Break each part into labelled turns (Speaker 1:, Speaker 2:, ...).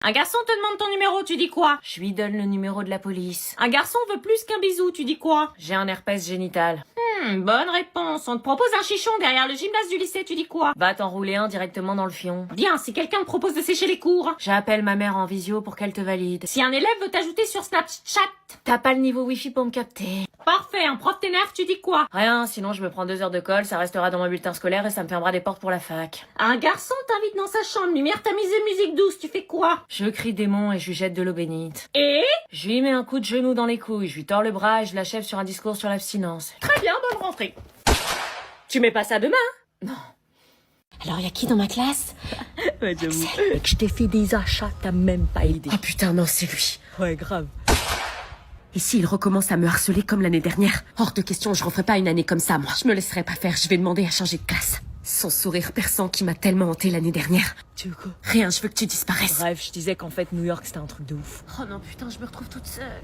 Speaker 1: Un garçon te demande ton numéro, tu dis quoi?
Speaker 2: Je lui donne le numéro de la police.
Speaker 1: Un garçon veut plus qu'un bisou, tu dis quoi?
Speaker 2: J'ai un herpès génital.
Speaker 1: Bonne réponse. On te propose un chichon derrière le gymnase du lycée, tu dis quoi?
Speaker 2: Va t'enrouler un directement dans le fion.
Speaker 1: Bien, si quelqu'un te propose de sécher les cours.
Speaker 2: J'appelle ma mère en visio pour qu'elle te valide.
Speaker 1: Si un élève veut t'ajouter sur Snapchat.
Speaker 2: T'as pas le niveau wifi pour me capter.
Speaker 1: Parfait, un prof t'énerve, tu dis quoi?
Speaker 2: Rien, sinon je me prends 2 heures de colle, ça restera dans mon bulletin scolaire et ça me fermera des portes pour la fac.
Speaker 1: Un garçon t'invite dans sa chambre, lumière tamisée, musique douce, tu fais quoi?
Speaker 2: Je crie démon et je lui jette de l'eau bénite.
Speaker 1: Et?
Speaker 2: Je lui mets un coup de genou dans les couilles, je lui tords le bras et je l'achève sur un discours sur l'abstinence.
Speaker 1: Très bien, bonne rentrée. Tu mets pas ça demain?
Speaker 2: Non.
Speaker 1: Alors, y a qui dans ma classe?
Speaker 2: Ouais, j'avoue.
Speaker 1: Mec, je t'ai fait des achats, t'as même pas idée.
Speaker 2: Oh putain, non, c'est lui.
Speaker 1: Ouais, grave.
Speaker 2: Et s'il recommence à me harceler comme l'année dernière? Hors de question, je referai pas une année comme ça, moi. Je me laisserai pas faire, je vais demander à changer de classe. Son sourire perçant qui m'a tellement hanté l'année dernière.
Speaker 1: Tu veux quoi?
Speaker 2: Rien, je veux que tu disparaisses.
Speaker 1: Bref, je disais qu'en fait, New York, c'était un truc de ouf.
Speaker 2: Oh non, putain, je me retrouve toute seule.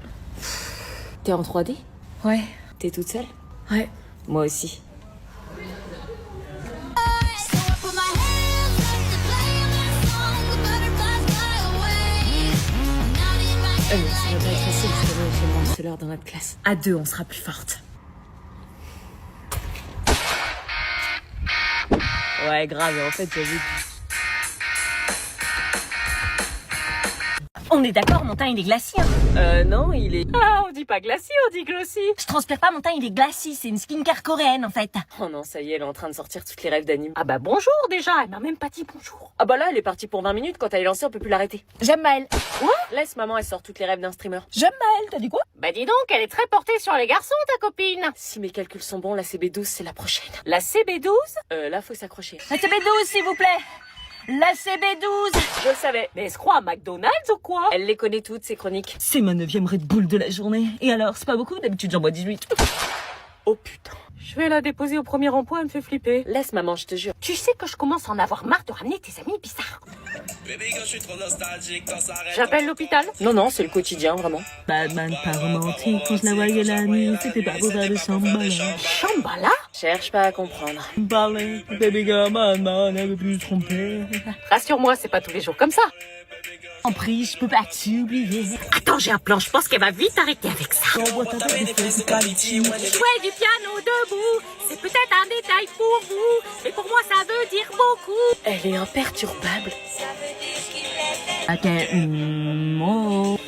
Speaker 1: T'es en 3D?
Speaker 2: Ouais.
Speaker 1: T'es toute seule?
Speaker 2: Ouais.
Speaker 1: Moi aussi.
Speaker 2: Ça va pas être facile, je connais chez moi, c'est l'heure dans notre classe. À 2, on sera plus forte.
Speaker 1: Ouais, grave, en fait, j'avoue.
Speaker 2: On est d'accord, mon teint il est glacier. Hein.
Speaker 1: Non, il est... Ah, on dit pas glacis, on dit glossy.
Speaker 2: Je transpire pas, mon teint il est glacis, c'est une skincare coréenne en fait.
Speaker 1: Oh non, ça y est, elle est en train de sortir toutes les rêves d'anime. Ah bah bonjour déjà, elle m'a même pas dit bonjour. Ah bah là, elle est partie pour 20 minutes, quand elle est lancée, on peut plus l'arrêter.
Speaker 2: J'aime Maëlle.
Speaker 1: Quoi? Laisse maman, elle sort toutes les rêves d'un streamer.
Speaker 2: J'aime Maëlle, t'as dit quoi?
Speaker 1: Bah dis donc, elle est très portée sur les garçons, ta copine. Si mes calculs sont bons, la CB12, c'est la prochaine. La CB12? Là, faut s'accrocher.
Speaker 2: La CB12 s'il vous plaît. La CB12.
Speaker 1: Je le savais. Mais elle se croit à McDonald's ou quoi? Elle les connaît toutes, ces chroniques.
Speaker 2: C'est ma 9e Red Bull de la journée. Et alors, c'est pas beaucoup? D'habitude j'en bois 18.
Speaker 1: Oh putain. Je vais la déposer au premier rond-point, elle me fait flipper. Laisse maman, je te jure. Tu sais que je commence à en avoir marre de ramener tes amis bizarres. J'appelle l'hôpital? Non, c'est le quotidien, vraiment.
Speaker 2: Batman pas romantique, quand je la voyais la nuit, c'était pas pour faire de Shambhala.
Speaker 1: Shambhala? Cherche pas à comprendre.
Speaker 2: Parler, baby girl, Batman, elle veut plus se tromper.
Speaker 1: Rassure-moi, c'est pas tous les jours comme ça.
Speaker 2: En prise, je peux pas t'oublier.
Speaker 1: Attends, j'ai un plan, je pense qu'elle va vite arrêter avec ça.
Speaker 2: J'envoie ta tête,
Speaker 1: Jouer du piano debout, c'est peut-être un détail pour vous, mais pour moi ça veut dire beaucoup. Elle est imperturbable.
Speaker 2: Ok, oh.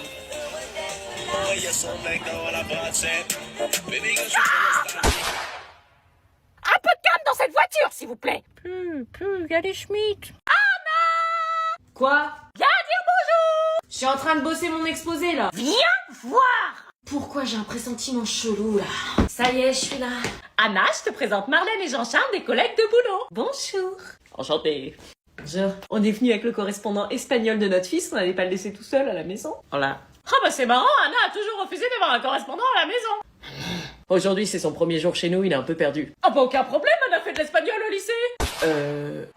Speaker 1: Un peu de calme dans cette voiture, s'il vous plaît. Il y a des Schmitt.
Speaker 2: Quoi?
Speaker 1: Viens dire bonjour.
Speaker 2: Je suis en train de bosser mon exposé là.
Speaker 1: Viens voir.
Speaker 2: Pourquoi j'ai un pressentiment chelou là? Ça y est, je suis là.
Speaker 1: Anna, je te présente Marlène et Jean-Charles, des collègues de boulot.
Speaker 2: Bonjour.
Speaker 1: Enchanté.
Speaker 2: Bonjour.
Speaker 1: On est venu avec le correspondant espagnol de notre fils, on n'allait pas le laisser tout seul à la maison.
Speaker 2: Voilà.
Speaker 1: Ah bah c'est marrant, Anna a toujours refusé d'avoir un correspondant à la maison. Aujourd'hui c'est son premier jour chez nous, il est un peu perdu. Ah bah aucun problème, Anna fait de l'espagnol au lycée.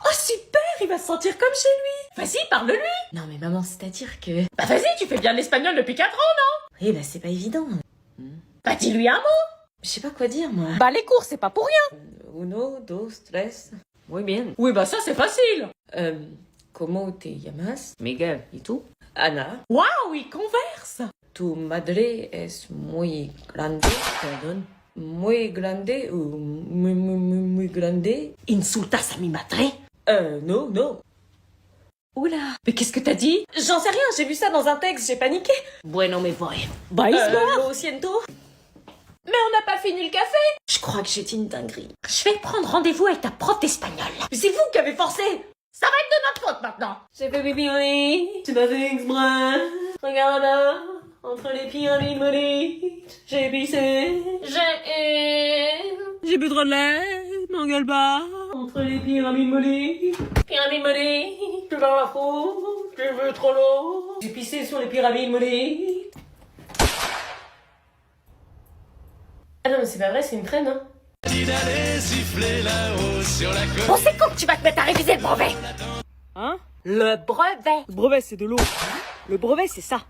Speaker 1: Oh super, il va se sentir comme chez lui. Vas-y, parle-lui.
Speaker 2: Non mais maman, c'est-à-dire que...
Speaker 1: Bah vas-y, tu fais bien de l'espagnol depuis 4 ans, non?
Speaker 2: Oui, bah c'est pas évident.
Speaker 1: Bah dis-lui un mot.
Speaker 2: Je sais pas quoi dire moi.
Speaker 1: Bah les cours, c'est pas pour rien.
Speaker 2: Uno, dos, tres. Muy bien.
Speaker 1: Oui bah ça c'est facile.
Speaker 2: ¿Cómo te llamas? Miguel. ¿Y tú? Ana.
Speaker 1: Waouh, il converse.
Speaker 2: Tu madre es muy grande. Pardon. Muy grande ou muy grande?
Speaker 1: Insultas a mi madre?
Speaker 2: No.
Speaker 1: Oula. Mais qu'est-ce que t'as dit? J'en sais rien, j'ai vu ça dans un texte, j'ai paniqué.
Speaker 2: Bueno, me voy.
Speaker 1: Bah il se barre.
Speaker 2: Lo siento.
Speaker 1: Mais on n'a pas fini le café.
Speaker 2: Je crois que j'ai dit une dinguerie.
Speaker 1: Je vais prendre rendez-vous avec ta prof d'espagnol. Mais c'est vous qui avez forcé. Ça va être de notre faute maintenant.
Speaker 2: J'ai fait pipi au lit. C'est pas fait exprès. Regarde là. Entre les pyramides molites. J'ai pissé. J'ai bu trop de lait. M'engueule pas. Entre les pyramides molites. Pyramides molites. Tu vas la faute. Tu veux trop l'eau. J'ai pissé sur les pyramides molites. Ah non mais c'est pas vrai, c'est une traîne hein.
Speaker 1: Bon c'est quand que tu vas te mettre à réviser le brevet?
Speaker 2: Hein?
Speaker 1: Le brevet.
Speaker 2: Le brevet c'est de l'eau. Le brevet c'est ça.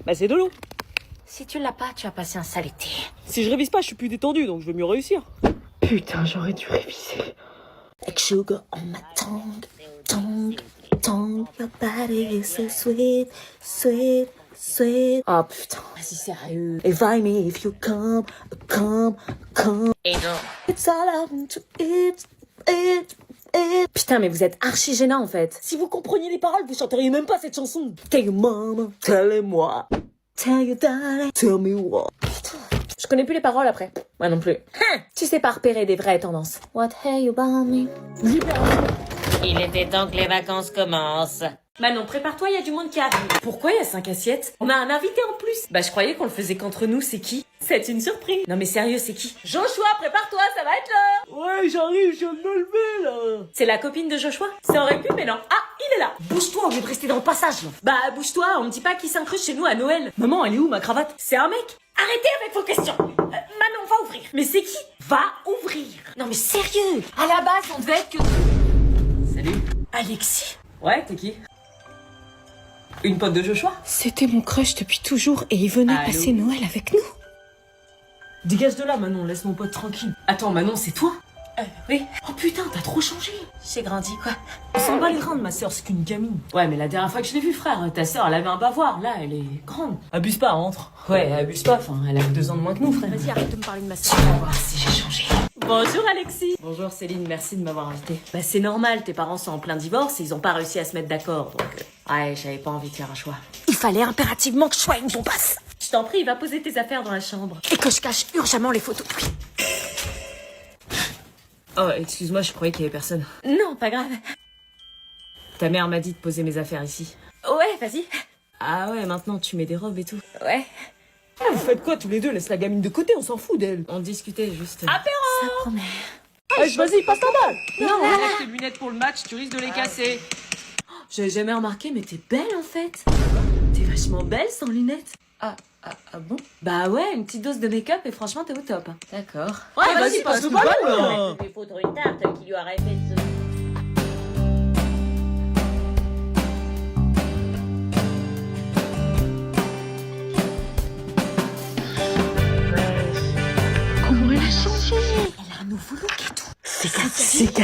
Speaker 2: Bah c'est de l'eau.
Speaker 1: Si tu l'as pas, tu vas passer un sale été.
Speaker 2: Si je révise pas, je suis plus détendu, donc je vais mieux réussir.
Speaker 1: Putain, j'aurais dû réviser.
Speaker 2: Like sugar on my tongue, tongue.
Speaker 3: tongue, your body is so sweet, sweet, sweet. Oh putain, vas-y sérieux. Invite me if you come.
Speaker 2: Et non.
Speaker 3: It's all I want to eat. Putain, mais vous êtes archi gênant en fait. Si vous compreniez les paroles, vous chanteriez même pas cette chanson. Tell your mama, tell-moi. Tell your daddy, tell me what. Putain, je connais plus les paroles après. Moi non plus. Tu sais pas repérer des vraies tendances. What hey you about me?
Speaker 2: Il était temps que les vacances commencent.
Speaker 1: Manon, prépare-toi, il y a du monde qui arrive. Pourquoi il y a 5 assiettes? On a un invité en plus. Bah je croyais qu'on le faisait qu'entre nous, c'est qui? C'est une surprise. Non mais sérieux, c'est qui? Joshua, prépare-toi, ça va être l'heure.
Speaker 4: Ouais, j'arrive, je viens de me lever, là.
Speaker 1: C'est la copine de Joshua? Ça aurait pu, mais non. Ah, il est là.
Speaker 3: Bouge-toi au lieu de rester dans le passage là.
Speaker 1: Bah bouge-toi, on me dit pas qui s'incruste chez nous à Noël. Maman, elle est où ma cravate? C'est un mec. Arrêtez avec vos questions. Manon, va ouvrir. Mais c'est qui? Va ouvrir.
Speaker 3: Non mais sérieux. À la base, on devait être que...
Speaker 1: Salut.
Speaker 3: Alexis.
Speaker 1: Ouais, t'es qui? Une pote de Joshua?
Speaker 3: C'était mon crush depuis toujours et il venait
Speaker 1: Allô?
Speaker 3: passer Noël avec nous.
Speaker 1: Dégage de là, Manon, laisse mon pote tranquille. Attends, Manon, c'est toi?
Speaker 3: Oui.
Speaker 1: Oh putain, t'as trop changé.
Speaker 3: J'ai grandi quoi.
Speaker 1: On s'en bat les reins de ma sœur, c'est qu'une gamine. Ouais, mais la dernière fois que je l'ai vue, frère, ta sœur, elle avait un bavoir. Là, elle est grande. Abuse pas, entre. Ouais, abuse pas, enfin, elle a 2 ans de moins que nous, frère.
Speaker 3: Vas-y, arrête de me parler de ma soeur.
Speaker 1: Tu vas voir si j'ai changé. Bonjour Alexis. Bonjour Céline, merci de m'avoir invité. Bah c'est normal, tes parents sont en plein divorce et ils ont pas réussi à se mettre d'accord, donc... Ouais, j'avais pas envie de faire un choix.
Speaker 3: Il fallait impérativement que je sois une bombasse.
Speaker 1: Je t'en prie, va poser tes affaires dans la chambre.
Speaker 3: Et que je cache urgemment les photos de lui.
Speaker 1: Oh, excuse-moi, je croyais qu'il y avait personne.
Speaker 3: Non, pas grave.
Speaker 1: Ta mère m'a dit de poser mes affaires ici.
Speaker 3: Ouais, vas-y.
Speaker 1: Ah ouais, maintenant tu mets des robes et tout.
Speaker 3: Ouais.
Speaker 4: Ah, vous faites quoi tous les deux? Laisse la gamine de côté, on s'en fout d'elle.
Speaker 1: On discutait juste...
Speaker 3: Ça promet.
Speaker 4: Vas-y, passe la balle.
Speaker 1: Non, enlève tes lunettes pour le match, tu risques de les casser. Oh, j'avais jamais remarqué, mais t'es belle en fait. T'es vachement belle sans lunettes. Ah bon? Bah ouais, une petite dose de make-up et franchement t'es au top. D'accord.
Speaker 4: Ouais, vas-y, passe le ballon, là.
Speaker 2: Il faut une tarte qui lui aurait fait ce...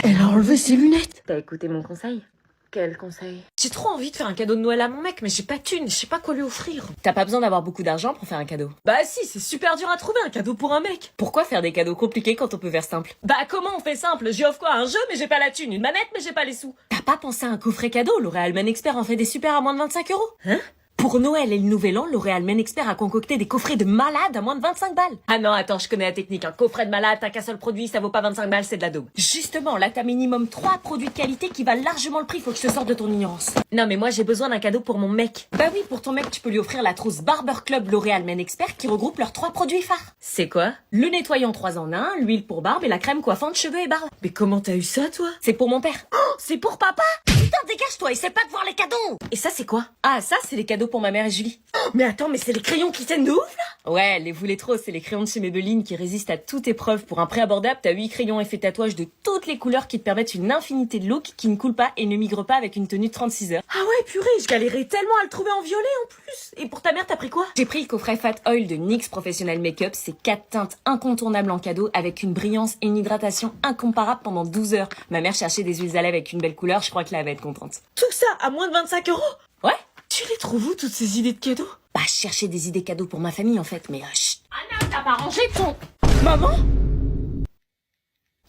Speaker 3: Elle a enlevé ses lunettes.
Speaker 1: T'as écouté mon conseil? Quel conseil?
Speaker 3: J'ai trop envie de faire un cadeau de Noël à mon mec, mais j'ai pas de thune, je sais pas quoi lui offrir.
Speaker 1: T'as pas besoin d'avoir beaucoup d'argent pour faire un cadeau.
Speaker 3: Bah si, c'est super dur à trouver un cadeau pour un mec.
Speaker 1: Pourquoi faire des cadeaux compliqués quand on peut faire simple?
Speaker 3: Bah comment on fait simple? J'y offre quoi? Un jeu mais j'ai pas la thune, une manette mais j'ai pas les sous.
Speaker 1: T'as pas pensé à un coffret cadeau? L'Oréal Men Expert en fait des super à moins de 25 €.
Speaker 3: Hein?
Speaker 1: Pour Noël et le Nouvel An, L'Oréal Men Expert a concocté des coffrets de malades à moins de 25 balles.
Speaker 3: Ah non, attends, je connais la technique. Un coffret de malade, t'as qu'un seul produit, ça vaut pas 25 balles, c'est de la daube.
Speaker 1: Justement, là t'as minimum 3 produits de qualité qui valent largement le prix, faut que je te sorte de ton ignorance.
Speaker 3: Non mais moi j'ai besoin d'un cadeau pour mon mec.
Speaker 1: Bah oui, pour ton mec, tu peux lui offrir la trousse Barber Club L'Oréal Men Expert qui regroupe leurs 3 produits phares.
Speaker 3: C'est quoi?
Speaker 1: Le nettoyant 3 en 1, l'huile pour barbe et la crème coiffante cheveux et barbe.
Speaker 3: Mais comment t'as eu ça toi?
Speaker 1: C'est pour mon père.
Speaker 3: Oh, c'est pour papa? Putain, dégage-toi, il sait pas de voir les cadeaux.
Speaker 1: Et ça c'est quoi? Ah ça c'est les cadeaux pour ma mère et Julie.
Speaker 3: Oh, mais attends, mais c'est les crayons qui tiennent de ouf là?
Speaker 1: Ouais, les voulez trop, c'est les crayons de chez Maybelline qui résistent à toute épreuve. Pour un prix abordable, t'as 8 crayons effet tatouage de toutes les couleurs qui te permettent une infinité de looks qui ne coulent pas et ne migrent pas avec une tenue de 36 heures.
Speaker 3: Ah ouais, purée, je galérais tellement à le trouver en violet en plus. Et pour ta mère, t'as pris quoi?
Speaker 1: J'ai pris le coffret Fat Oil de NYX Professional Makeup, c'est 4 teintes incontournables en cadeau avec une brillance et une hydratation incomparable pendant 12 heures. Ma mère cherchait des huiles à lèvres avec une belle couleur, je crois que là elle va être contente.
Speaker 3: Tout ça à moins de 25 €?
Speaker 1: Ouais?
Speaker 3: Tu les trouves où toutes ces idées de cadeaux?
Speaker 1: Bah, je cherchais des idées cadeaux pour ma famille en fait, mais chut.
Speaker 3: Anna, t'as pas rangé ton... Maman?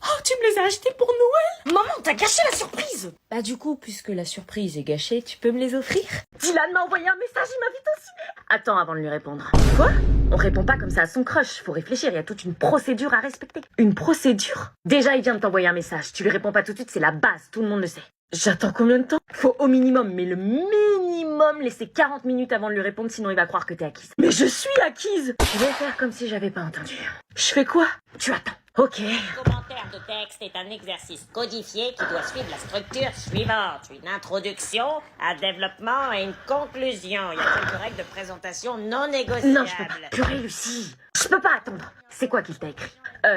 Speaker 3: Oh, tu me les as achetés pour Noël? Maman, t'as gâché la surprise!
Speaker 1: Bah du coup, puisque la surprise est gâchée, tu peux me les offrir?
Speaker 3: Dylan m'a envoyé un message, il m'invite au ciné.
Speaker 1: Attends avant de lui répondre.
Speaker 3: Quoi?
Speaker 1: On répond pas comme ça à son crush, faut réfléchir, il y a toute une procédure à respecter. Une procédure? Déjà, il vient de t'envoyer un message, tu lui réponds pas tout de suite, c'est la base, tout le monde le sait.
Speaker 3: J'attends combien de temps?
Speaker 1: Faut au minimum, mais le minimum, laisser 40 minutes avant de lui répondre, sinon il va croire que t'es acquise.
Speaker 3: Mais je suis acquise!
Speaker 1: Je vais faire comme si j'avais pas entendu.
Speaker 3: Je fais quoi?
Speaker 1: Tu attends. Ok.
Speaker 2: Le commentaire de texte est un exercice codifié qui doit suivre la structure suivante. Une introduction, un développement et une conclusion. Il y a quelques règles de présentation non négociables.
Speaker 1: Non, je peux pas. Purée, Lucie. Je peux pas attendre. C'est quoi qu'il t'a écrit?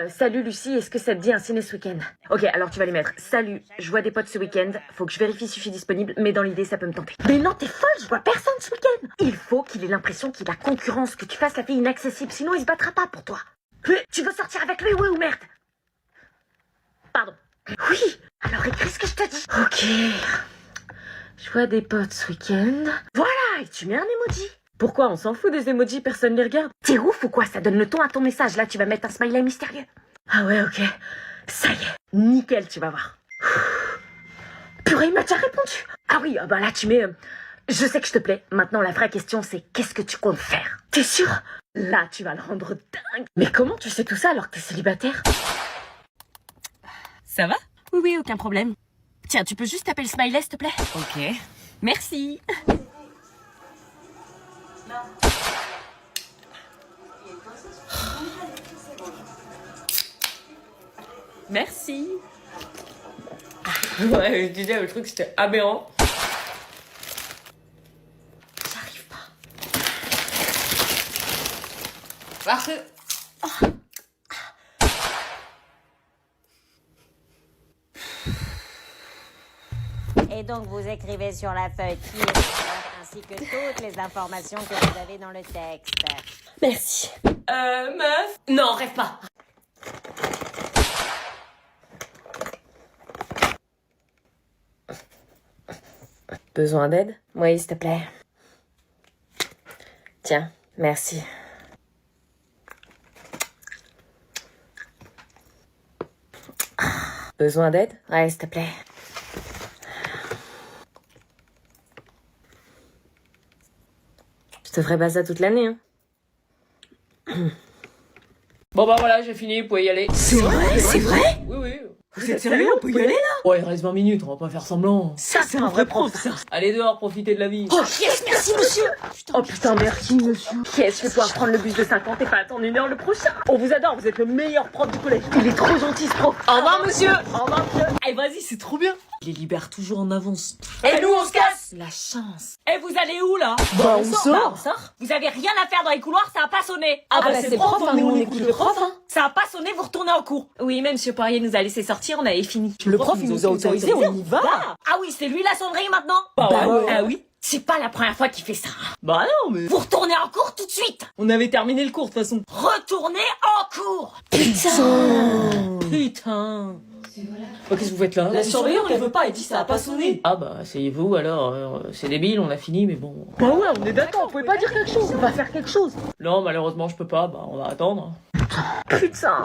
Speaker 1: Salut Lucie, est-ce que ça te dit un ciné ce week-end? Ok, alors tu vas les mettre. Salut, je vois des potes ce week-end. Faut que je vérifie si je suis disponible, mais dans l'idée, ça peut me tenter. Mais non, t'es folle, je vois personne ce week-end. Il faut qu'il ait l'impression qu'il a concurrence, que tu fasses la fille inaccessible, sinon il se battra pas pour toi. Tu veux sortir avec lui, oui ou merde? Pardon. Oui, alors écris ce que je te dis. Ok.
Speaker 3: Je vois des potes ce week-end. Voilà, et tu mets un emoji. Pourquoi? On s'en fout des emojis, personne les regarde. T'es ouf ou quoi? Ça donne le ton à ton message. Là, tu vas mettre un smiley mystérieux. Ah ouais, ok. Ça y est. Nickel, tu vas voir. Purée, il m'a déjà répondu. Ah oui, bah là, tu mets... je sais que je te plais. Maintenant, la vraie question, c'est qu'est-ce que tu comptes faire? T'es sûr? Là, tu vas le rendre dingue. Mais comment tu sais tout ça alors que t'es célibataire?
Speaker 2: Ça va? Oui, oui, aucun problème. Tiens, tu peux juste taper le smiley, s'il te plaît? Ok. Merci. Merci.
Speaker 1: Ouais, je disais, le truc c'était aberrant.
Speaker 3: J'arrive pas.
Speaker 1: Parfait.
Speaker 5: Et donc vous écrivez sur la feuille qui est l'auteur, ainsi que toutes les informations que vous avez dans le texte.
Speaker 3: Merci.
Speaker 1: Meuf. Non, rêve pas.
Speaker 3: Besoin d'aide? Oui, s'il te plaît. Tiens, merci. Besoin d'aide? Ouais, s'il te plaît. Je te ferai pas ça toute l'année, hein.
Speaker 1: Bon bah voilà, j'ai fini, vous pouvez y aller.
Speaker 3: C'est vrai? C'est vrai?
Speaker 1: Oui, oui.
Speaker 4: Vous êtes sérieux? On peut y aller là?
Speaker 1: Ouais, il reste 20 minutes, on va pas faire semblant.
Speaker 4: Ça, c'est un vrai prof, ça.
Speaker 1: Allez dehors, profitez de la vie.
Speaker 3: Oh, yes, merci, monsieur. Oh putain, merci, monsieur. Yes, je vais pouvoir prendre le bus de 50 et pas attendre 1 heure le prochain. On vous adore, vous êtes le meilleur prof du collège. Il est trop gentil, ce prof.
Speaker 1: Au revoir, monsieur.
Speaker 3: Au revoir, monsieur.
Speaker 4: Eh, vas-y, c'est trop bien. Il les libère toujours en avance.
Speaker 1: Et nous, on se casse.
Speaker 3: La chance.
Speaker 1: Et vous allez où là?
Speaker 4: Bah, on sort.
Speaker 1: Vous avez rien à faire dans les couloirs, ça a pas sonné.
Speaker 3: Ah bah, c'est le prof, hein, nous on écoute le prof, hein.
Speaker 1: Ça a pas sonné, vous retournez en cours.
Speaker 2: Oui, mais monsieur Poirier nous a laissé sortir, on avait fini.
Speaker 4: Le prof, il nous a autorisé, on y va.
Speaker 1: Ah oui, c'est lui la sonnerie maintenant?
Speaker 4: Bah ouais.
Speaker 1: Ah oui? C'est pas la première fois qu'il fait ça.
Speaker 4: Bah non, mais...
Speaker 1: Vous retournez en cours tout de suite.
Speaker 4: On avait terminé le cours, de toute façon.
Speaker 1: Retournez en cours.
Speaker 4: Putain. Oh, qu'est-ce que vous faites là?
Speaker 3: La surveillante, elle veut pas, elle dit ça a pas sonné.
Speaker 1: Ah bah, asseyez-vous alors. C'est débile, on a fini, mais bon.
Speaker 3: Bah ouais, on est d'accord, vous pouvez pas dire quelque chose. On va faire quelque chose.
Speaker 1: Non, malheureusement, je peux pas. Bah, on va attendre.
Speaker 3: Putain.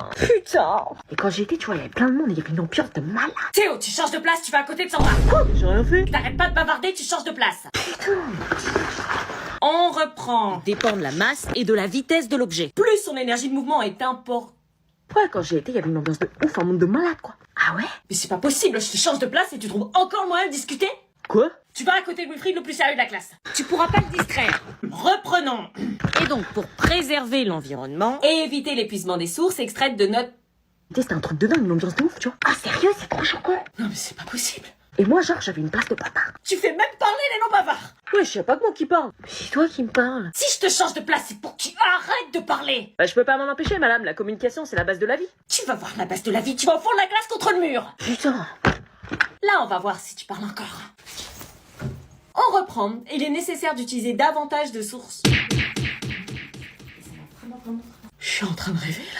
Speaker 3: Et quand j'y étais, tu vois, il y avait plein de monde, il y avait une ambiance de malade.
Speaker 1: Théo, tu changes de place, tu vas à côté de Sandra.
Speaker 3: J'ai rien fait.
Speaker 1: T'arrêtes pas de bavarder, tu changes de place. On reprend.
Speaker 2: Dépend de la masse et de la vitesse de l'objet.
Speaker 1: Plus son énergie de mouvement est importante.
Speaker 3: Ouais, quand j'y étais, il y avait une ambiance de ouf, un monde de malade, quoi. Ah ouais?
Speaker 1: Mais c'est pas possible, je te change de place et tu trouves encore le moyen de discuter?
Speaker 3: Quoi?
Speaker 1: Tu vas à côté de Wilfried, le plus sérieux de la classe. Tu pourras pas le distraire. Reprenons.
Speaker 2: Et donc, pour préserver l'environnement,
Speaker 1: Et éviter l'épuisement des sources extraites de notre...
Speaker 3: C'était un truc de dingue, une ambiance de ouf, tu vois. Ah, sérieux, c'est trop choquant.
Speaker 1: Non mais c'est pas possible.
Speaker 3: Et moi, genre, j'avais une place de bâtard.
Speaker 1: Tu fais même parler les non-bavards.
Speaker 3: Ouais, je sais pas de moi qui parle. Mais c'est toi qui me parles.
Speaker 1: Si je te change de place, c'est pour que tu arrêtes de parler.
Speaker 3: Bah, je peux pas m'en empêcher, madame. La communication, c'est la base de la vie.
Speaker 1: Tu vas voir la base de la vie, tu vas au fond de la glace contre le mur.
Speaker 3: Putain.
Speaker 1: Là, on va voir si tu parles encore. On reprend. Il est nécessaire d'utiliser davantage de sources. Je suis en train de rêver là.